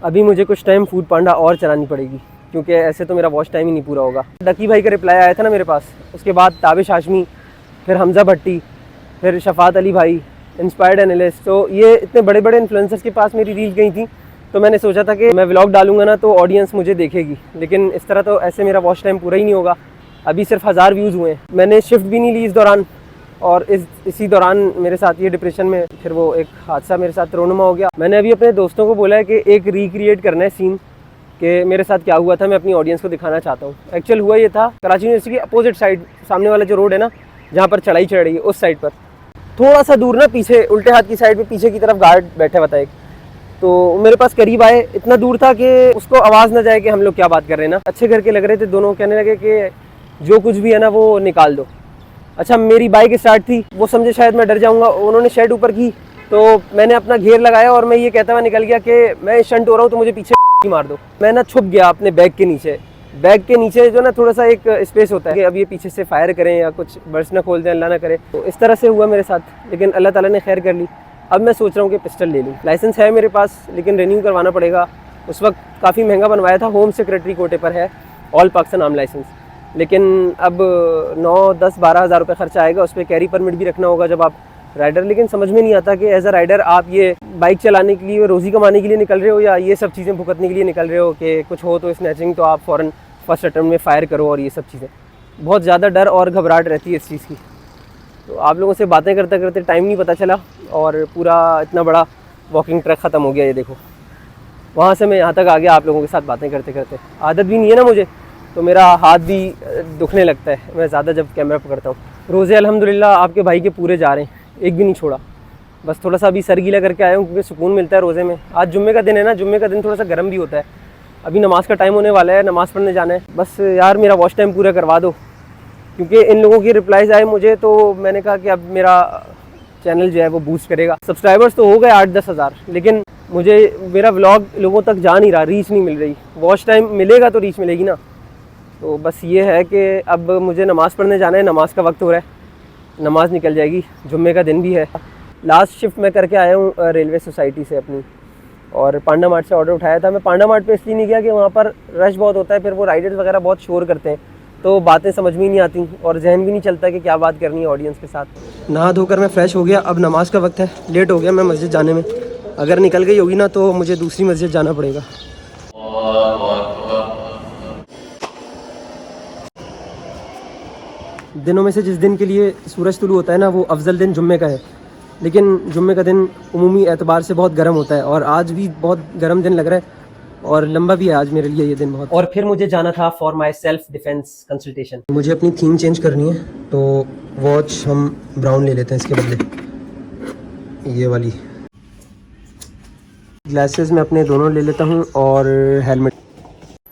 अभी मुझे कुछ टाइम फूड पांडा और चलानी पड़ेगी, क्योंकि ऐसे तो मेरा वॉच टाइम ही नहीं पूरा होगा। डकी भाई का रिप्लाई आया था ना मेरे पास, उसके बाद ताबिश हाशमी, फिर हमज़ा भट्टी, फिर शफात अली भाई, इंस्पायर्ड एनालिस्ट, तो ये इतने बड़े बड़े इन्फ्लुएंसर्स के पास मेरी रील गई थी। तो मैंने सोचा था कि मैं व्लॉग डालूंगा ना तो ऑडियंस मुझे देखेगी, लेकिन इस तरह तो ऐसे मेरा वॉच टाइम पूरा ही नहीं होगा। अभी सिर्फ 1000 व्यूज़ हुए हैं। मैंने शिफ्ट भी नहीं ली इस दौरान, और इसी दौरान मेरे साथ ये डिप्रेशन में फिर वो एक हादसा मेरे साथ रोनुमा हो गया। मैंने अभी अपने दोस्तों को बोला है कि एक रिक्रिएट करना है सीन कि मेरे साथ क्या हुआ था, मैं अपनी ऑडियंस को दिखाना चाहता हूँ। एक्चुअल हुआ ये था, कराची यूनिवर्सिटी की अपोजिट साइड, सामने वाला जो रोड है ना जहाँ पर चढ़ाई चढ़ रही है, उस साइड पर थोड़ा सा दूर ना पीछे उल्टे हाथ की साइड पे पीछे की तरफ गार्ड बैठा हुआ था एक, तो मेरे पास करीब आए। इतना दूर था कि उसको आवाज़ ना जाए कि हम लोग क्या बात कर रहे हैं ना। अच्छे करके लग रहे थे दोनों, कहने लगे कि जो कुछ भी है ना वो निकाल दो। अच्छा, मेरी बाइक स्टार्ट थी, वो समझे शायद मैं डर जाऊंगा, उन्होंने शेड ऊपर की, तो मैंने अपना घेर लगाया और मैं ये कहता हुआ निकल गया कि मैं स्टंट हो रहा हूँ तो मुझे पीछे मार दो। मैं ना छुप गया अपने बैग के नीचे। बैग के नीचे जो ना थोड़ा सा एक स्पेस होता है कि अब ये पीछे से फायर करें या कुछ बर्स ना खोल दें, अल्लाह ना करे। तो इस तरह से हुआ मेरे साथ, लेकिन अल्लाह ताला ने खैर कर ली। अब मैं सोच रहा हूँ कि पिस्टल ले लूँ। लाइसेंस है मेरे पास, लेकिन रिन्यू करवाना पड़ेगा। उस वक्त काफ़ी महंगा बनवाया था, होम सेक्रेटरी कोटे पर है, ऑल पाकिस्तान आर्म लाइसेंस। लेकिन अब 9, 10, 12 हज़ार रुपये खर्चा आएगा। उस पर कैरी परमिट भी रखना होगा जब आप राइडर। लेकिन समझ में नहीं आता कि एज अ राइडर आप ये बाइक चलाने के लिए, रोज़ी कमाने के लिए निकल रहे हो या ये सब चीज़ें भुगतने के लिए निकल रहे हो कि कुछ हो तो स्नैचिंग तो आप फ़ौरन फर्स्ट अटेम्प्ट में फ़ायर करो, और ये सब चीज़ें। बहुत ज़्यादा डर और घबराहट रहती है इस चीज़ की। तो आप लोगों से बातें करते करते टाइम नहीं पता चला, और पूरा इतना बड़ा वॉकिंग ट्रैक ख़त्म हो गया। ये देखो, वहाँ से मैं यहाँ तक आ गया आप लोगों के साथ बातें करते करते। आदत भी नहीं है ना मुझे, तो मेरा हाथ भी दुखने लगता है मैं ज़्यादा जब कैमरा पकड़ता हूँ। रोज़े अल्हम्दुलिल्लाह आपके भाई के पूरे जा रहे हैं, एक भी नहीं छोड़ा। बस थोड़ा सा अभी सर गीला करके आया हूँ, क्योंकि सुकून मिलता है रोज़े में। आज जुम्मे का दिन है ना, जुम्मे का दिन थोड़ा सा गर्म भी होता है। अभी नमाज़ का टाइम होने वाला है, नमाज़ पढ़ने जाना है। बस यार मेरा वॉच टाइम पूरा करवा दो, क्योंकि इन लोगों की रिप्लाइज़ आए मुझे, तो मैंने कहा कि अब मेरा चैनल जो है वो बूस्ट करेगा। सब्सक्राइबर्स तो हो गए 8-10 हज़ार, लेकिन मुझे मेरा व्लॉग लोगों तक जा नहीं रहा, रीच नहीं मिल रही। वॉच टाइम मिलेगा तो रीच मिलेगी ना। तो बस ये है कि अब मुझे नमाज़ पढ़ने जाना है, नमाज़ का वक्त हो रहा है, नमाज़ निकल जाएगी, जुम्मे का दिन भी है। लास्ट शिफ्ट मैं करके आया हूँ रेलवे सोसाइटी से अपनी, और पांडा मार्ट से ऑर्डर उठाया था। मैं पांडा मार्ट पे इसलिए नहीं गया कि वहाँ पर रश बहुत होता है, फिर वो राइडर्स वगैरह बहुत शोर करते हैं, तो बातें समझ में ही नहीं आती और जहन भी नहीं चलता कि क्या बात करनी है ऑडियंस के साथ। नहा धोकर मैं फ़्रेश हो गया, अब नमाज़ का वक्त है, लेट हो गया मैं मस्जिद जाने में। अगर निकल गई होगी ना तो मुझे दूसरी मस्जिद जाना पड़ेगा। दिनों में से जिस दिन के लिए सूरज तुलू होता है ना, वो अफजल दिन जुम्मे का है, लेकिन जुम्मे का दिन उमूमी एतबार से बहुत गर्म होता है, और आज भी बहुत गर्म दिन लग रहा है, और लंबा भी है आज मेरे लिए ये दिन बहुत। और फिर मुझे जाना था for my self defence consultation. मुझे अपनी थीम चेंज करनी है, तो वॉच हम ब्राउन ले लेते हैं इसके बदले, ये वाली। ग्लासेस मैं अपने दोनों ले लेता हूँ, और हेलमेट।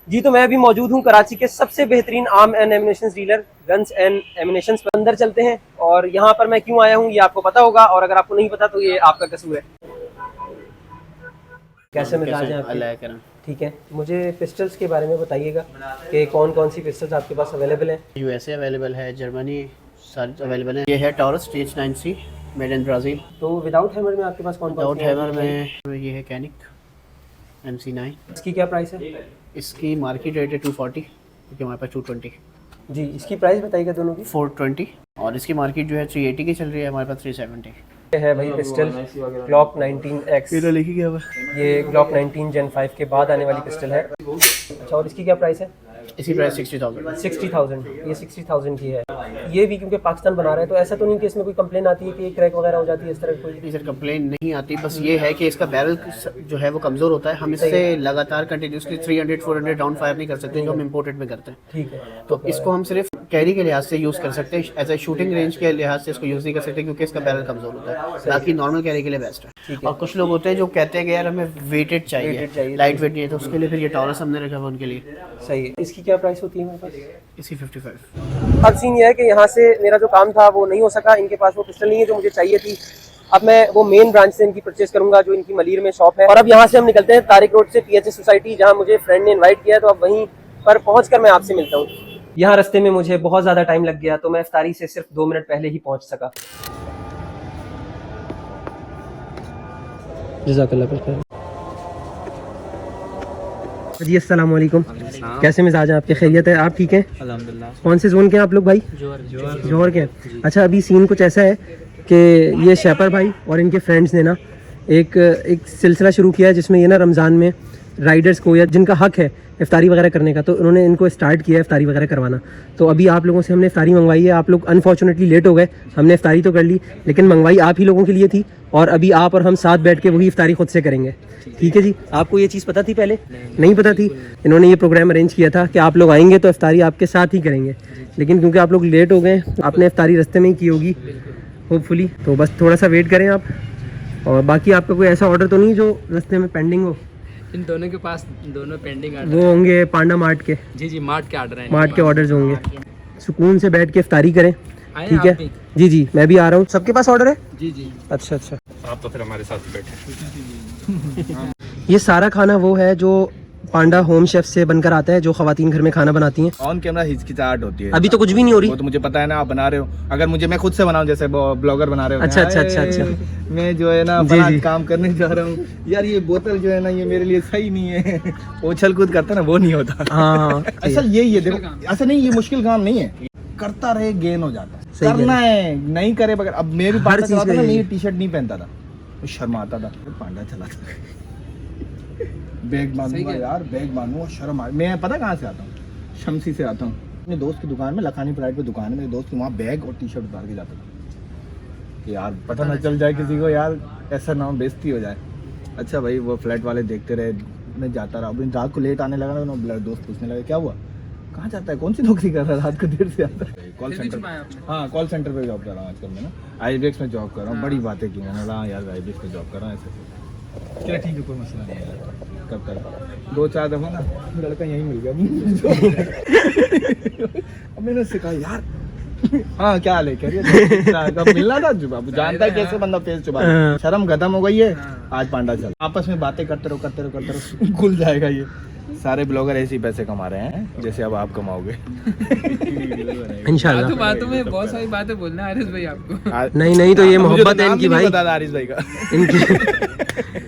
जी, तो मैं अभी मौजूद हूँ कराची के सबसे बेहतरीन arm and ammunition dealer guns and ammunition पर। अंदर चलते हैं, और यहाँ पर मैं क्यों आया हूँ ये आपको पता होगा, और अगर आपको नहीं पता तो ये आपका कसूर है। कैसे मिजाज हैं आपके? ठीक है, मुझे पिस्टल्स के बारे में बताइएगा कि कौन कौन सी पिस्टल्स आपके पास अवेलेबल हैं। यूएसए अवेलेबल है, जर्मनी सारी अवेलेबल है। ये है taurus TH9C made in Brazil. तो विदाउट हैमर में आपके पास कौन कौन विदाउट हैमर में ये है कैनिक MC9। इसकी क्या प्राइस है? इसकी मार्केट रेट है 240, क्योंकि हमारे पास 220। जी, इसकी प्राइस बताइएगा दोनों की। 420, और इसकी मार्केट जो है 380 की चल रही है, हमारे पास 370। ये है भाई पिस्टल ग्लॉक 19X। ये लिखी गया हुआ, ये ग्लॉक 19 Gen 5 के बाद आने वाली पिस्टल है। अच्छा, और इसकी क्या प्राइस है? इसकी प्राइस 60,000। 60,000, ये 60,000 की है। ये भी क्योंकि पाकिस्तान बना रहा है, तो ऐसा तो नहीं कि इसमें कोई कंप्लेन आती है कि क्रैक वगैरह हो जाती है, इस तरह कोई? नहीं सर, कंप्लेन नहीं आती, बस ये है कि इसका बैरल जो है वो कमज़ोर होता है। हम इससे लगातार कंटिन्यूसली 300-400 राउंड फायर नहीं कर सकते, जो हम इम्पोर्टेड में करते हैं। ठीक है, तो इसको हम सिर्फ कैरी के लिहाज से यूज़ कर सकते हैं, एज ए शूटिंग रेंज के लिहाज से इसको यूज़ नहीं कर सकते, क्योंकि इसका बैरल कमज़ोर होता है। बाकी नॉर्मल कैरी के लिए बेस्ट है। और कुछ लोग होते हैं जो कहते हैं कि यार हमें वेटेड चाहिए, लाइट वेट नहीं है, तो उसके लिए फिर ये टॉरस हमने रखा हुआ उनके लिए। सही है। इसकी क्या प्राइस होती है हमारे पास? इसकी 55। अब सीन ये है कि यहाँ से मेरा जो काम था वो नहीं हो सका, इनके पास वो पिस्टल नहीं है जो मुझे चाहिए थी। अब मैं वो मेन ब्रांच से इनकी परचेज करूंगा, जो इनकी मलीर में शॉप है। और अब यहाँ से हम निकलते हैं तारिक रोड से PHS सोसाइटी, जहाँ मुझे फ्रेंड ने इन्वाइट किया है, तो अब वहीं पर पहुँच कर मैं आपसे मिलता हूँ। यहाँ रास्ते में मुझे बहुत ज़्यादा टाइम लग गया, तो मैं इफ्तारी से सिर्फ 2 मिनट पहले ही पहुँच सका। जज़ाकल्लाह खैर। जी अस्सलाम वालेकुम, कैसे मिजाज हैं आपके? खैरियत है? आप ठीक हैं? अल्हम्दुलिल्लाह। कौन से जोन के हैं आप लोग भाई? जौहर के हैं। अच्छा, अभी सीन कुछ ऐसा है कि ये शैपर भाई और इनके फ्रेंड्स ने ना एक सिलसिला शुरू किया है जिसमें ये ना रमज़ान में राइडर्स को या जिनका हक है इफ्तारी वगैरह करने का, तो उन्होंने इनको स्टार्ट किया है इफ्तारी वगैरह करवाना। तो अभी आप लोगों से हमने इफ्तारी मंगवाई है। आप लोग अनफॉर्चुनेटली लेट हो गए, हमने इफ्तारी तो कर ली लेकिन मंगवाई आप ही लोगों के लिए थी, और अभी आप और हम साथ बैठ के वही इफ्तारी खुद से करेंगे। ठीक है जी। आपको ये चीज़ पता थी पहले? नहीं पता थी। इन्होंने ये प्रोग्राम अरेंज किया था कि आप लोग आएंगे तो इफ्तारी आपके साथ ही करेंगे, लेकिन क्योंकि आप लोग लेट हो गए तो आपने इफ्तारी रास्ते में ही की होगी होपफुली, तो बस थोड़ा सा वेट करें आप। और बाकी आपका कोई ऐसा ऑर्डर तो नहीं जो रास्ते में पेंडिंग हो? इन दोनों के पास दोनों पेंडिंग वो होंगे पांडा मार्ट के। जी मार्ट के ऑर्डर हैं। मार्ट के ऑर्डर्स होंगे। सुकून से बैठ के इफ्तारी करें, आए ठीक आप है? भी? जी जी, मैं भी आ रहा हूँ। सबके पास ऑर्डर है? जी अच्छा अच्छा। आप तो फिर हमारे साथ बैठे। ये सारा खाना वो है जो पांडा होम शेफ से बनकर आता है, जो खवातीन घर में खाना बनाती हैं। ऑन कैमरा हिचकिचाहट होती है। अभी तो कुछ भी नहीं हो रही। वो तो मुझे पता है ना, आप बना रहे हो। अगर मुझे मैं खुद से बनाऊं जैसे ब्लॉगर बना रहे हो, अच्छा अच्छा अच्छा अच्छा। मैं जो है ना जी, बड़ा जी। काम करने जा रहा हूँ यार, ये बोतल जो है ना ये मेरे लिए सही नहीं है। उछल कूद करता ना वो नहीं होता। हाँ हाँ ऐसा यही है, देखो ऐसा नहीं, ये मुश्किल काम नहीं है, करता रहे गेन हो जाता है। सही करना है, नहीं करे बगैर। अब मैं भी हर पांडा चीज़ चलाता में ना, मैं यही ये टी शर्ट नहीं पहनता था, मैं शर्माता था, फिर पांडा चलाता। बैग बांधूंगा यार, बैग बांधूंगा, शर्म आ। मैं पता कहाँ से आता हूँ? शमसी से आता हूँ। अपने दोस्त की दुकान में, लखानी प्राइड पे दुकान है मेरे दोस्त की, वहाँ बैग और टी शर्ट उतार के जाता था कि यार पता ना चल जाए किसी को, यार ऐसा ना हो बेइज्जती हो जाए। अच्छा भाई, वो फ्लैट वाले देखते रहे, मैं जाता रहा। अभी रात को लेट आने लगा ना, तो दोस्त पूछने लगा क्या हुआ, कहाँ जाता है, कौन सी नौकरी कर रहा है, रात को देर से आता है? Call centre. हाँ, कॉल सेंटर पे जॉब कर रहा हूँ आजकल मैं ना, आईबीएक्स में जॉब कर रहा हूँ। बड़ी बातें की मैंने, हाँ यार आईबीएक्स में जॉब कर रहा हूँ ऐसे। चलो ठीक है, कोई मसला नहीं है यार। कब तक 2-4 दफा ना लड़का यहीं मिल गया। अब मैंने उससे कहा यार हाँ क्या हाल है, कह रही है कब मिलना था, अब जानता है कैसे बंदा फेस चुपा। शर्म खत्म हो गई है, आज पांडा चल। आपस में बातें करते रहो खुल जाएगा। ये सारे ब्लॉगर ऐसे ही पैसे कमा रहे हैं जैसे अब आप कमाओगे। इंशाल्लाह। बातों में बहुत सारी बातें बोलना है आरिस भाई आपको। नहीं तो ये मोहब्बत है इनकी भाई, आरिस भाई का।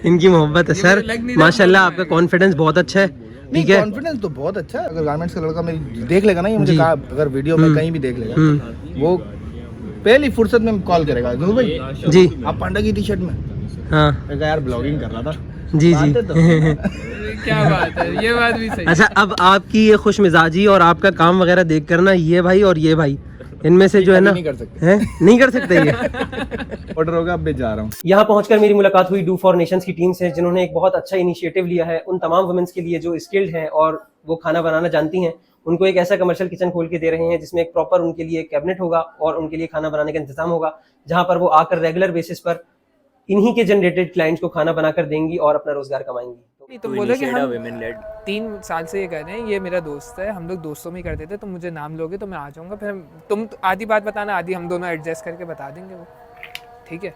इनकी मोहब्बत है सर। माशाल्लाह आपका कॉन्फिडेंस बहुत अच्छा है, ठीक है? कॉन्फिडेंस तो बहुत अच्छा है। अगर गारमेंट्स का लड़का मेरी देख लेगा ना, ये मुझे कहा, अगर वीडियो में कहीं भी देख लेगा, वो पहली फुर्सत में कॉल करेगा, नूर भाई जी आप पांडा की टी शर्ट में। हाँ मैं कहा यार ब्लॉगिंग कर रहा था। जी जी। बातें तो क्या बात है, ये बात भी सही। अच्छा, अब आपकी ये खुश मिजाजी और आपका काम वगैरह देख कर ना, ये भाई और ये भाई, इनमें से जो है ना नहीं कर सकते। है नहीं कर सकते ये। ऑर्डर होगा, अब मैं जा रहा हूँ। यहाँ पहुंचकर मेरी मुलाकात हुई डू फॉर नेशंस की टीम से, जिन्होंने एक बहुत अच्छा इनिशिएटिव लिया है उन तमाम वुमेन्स के लिए जो स्किल्ड हैं और वो खाना बनाना जानती हैं। उनको एक ऐसा कमर्शियल किचन खोल के दे रहे हैं जिसमें एक प्रॉपर उनके लिए कैबिनेट होगा और उनके लिए खाना बनाने का इंतजाम होगा, जहाँ पर वो आकर रेगुलर बेसिस पर इन्हीं के जनरेटेड क्लाइंट्स को खाना बनाकर देंगी और अपना रोजगार कमाएंगी। तो बोलो कि हम 3 साल से ये कर रहे हैं, ये मेरा दोस्त है, हम लोग दोस्तों में ही करते थे, तो मुझे नाम लोगे तो मैं आ जाऊंगा, फिर तुम आधी बात बताना, आधी हम दोनों एडजस्ट करके बता देंगे वो, ठीक है?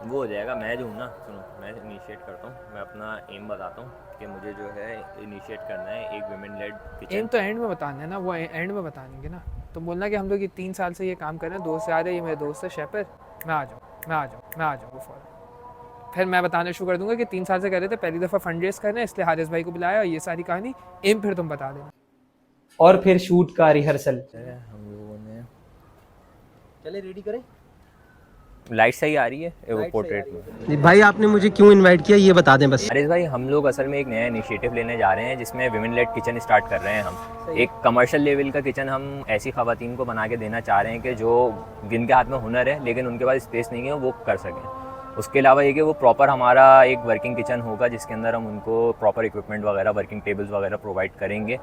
वो हो जाएगा। मैं जो हूँ ना, सुनो, मैं इनिशिएट करता हूँ, मैं अपना एम बताता हूँ कि मुझे जो है इनिशिएट करना है एक वुमेन लेड किचन। एम तो एंड में बताना है ना, वो एंड में बता देंगे ना। तो बोलना कि हम लोग ये 3 साल से ये काम कर रहे हैं, दोस्त से आ रहे हैं, ये मेरे दोस्त है शैपर, मैं आ जाऊँ फॉर। फिर मैं बताना शुरू कर दूंगा कि 3 साल से कर रहे थे, पहली दफ़ा फंड रेज कर रहे हैं, इसलिए हारिस भाई को बुलाया, और ये सारी कहानी एम फिर तुम बता देना। और फिर शूट का रिहर्सल हम लोगों ने चले रेडी करें। लाइट सही आ रही है वो पोर्ट्रेट में। भाई आपने मुझे क्यों इनवाइट किया ये बता दें बस। अरे भाई, हम लोग असल में एक नया इनिशिएटिव लेने जा रहे हैं जिसमें विमेन लेड किचन स्टार्ट कर रहे हैं हम। एक कमर्शियल लेवल का किचन हम ऐसी खवातीन को बना के देना चाह रहे हैं कि जो जिनके हाथ में हुनर है लेकिन उनके पास स्पेस नहीं है वो कर सकें। उसके अलावा ये कि वो प्रॉपर हमारा एक वर्किंग किचन होगा जिसके अंदर हम उनको प्रॉपर इक्विपमेंट वगैरह, वर्किंग टेबल्स वगैरह प्रोवाइड करेंगे,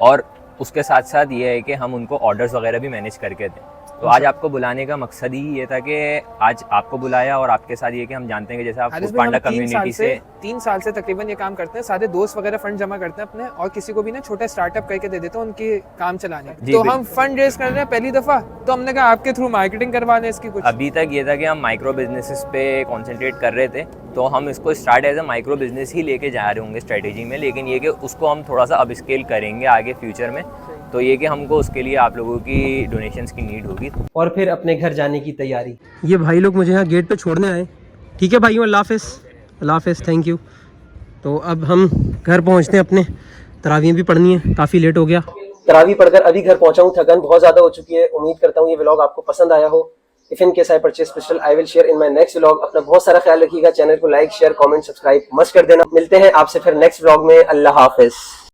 और उसके साथ साथ ये है कि हम उनको ऑर्डर्स वगैरह भी मैनेज करके दें। तो आज आपको बुलाने का मकसद ही ये था कि आज आपको बुलाया, और आपके साथ ये कि हम जानते हैं कि जैसे आप हारिस फूड भाई, पांडा हम 3 कम्युनिटी से 3 साल से तकरीबन ये काम करते हैं, सारे दोस्त वगैरह फंड जमा करते हैं अपने, और किसी को भी ना छोटा स्टार्टअप करके दे देते हैं उनके काम चलाने। तो हम फंड रेज कर रहे हैं पहली दफा, तो हमने कहा आपके थ्रू मार्केटिंग करवा लें इसकी कुछ। अभी तक ये था कि हम माइक्रो बिजनेसेस पे कंसंट्रेट कर रहे थे, तो हम इसको start as a micro business ही लेके जा रहे होंगे स्ट्रेटेजी में, लेकिन ये कि उसको हम थोड़ा सा अब स्केल करेंगे आगे फ्यूचर में। तो ये कि हमको उसके लिए आप लोगों की डोनेशंस की नीड होगी। और फिर अपने घर जाने की तैयारी। ये भाई लोग मुझे यहाँ गेट पे छोड़ने आए। ठीक है भाइयों, अल्लाह हाफ़िज़, अल्लाह हाफ़िज़, थैंक यू। तो अब हम घर पहुँचते हैं अपने। तरावी भी पढ़नी है, काफ़ी लेट हो गया। तरावी पढ़कर अभी घर पहुंचा हूँ, थकान बहुत ज़्यादा हो चुकी है। उम्मीद करता हूँ ये व्लॉग आपको पसंद आया हो। If in case I purchase pistol I will share in my next vlog. अपना बहुत सारा ख्याल रखिएगा। चैनल को like share comment subscribe must कर देना। मिलते हैं आपसे फिर नेक्स्ट व्लॉग में। अल्लाह हाफिज़।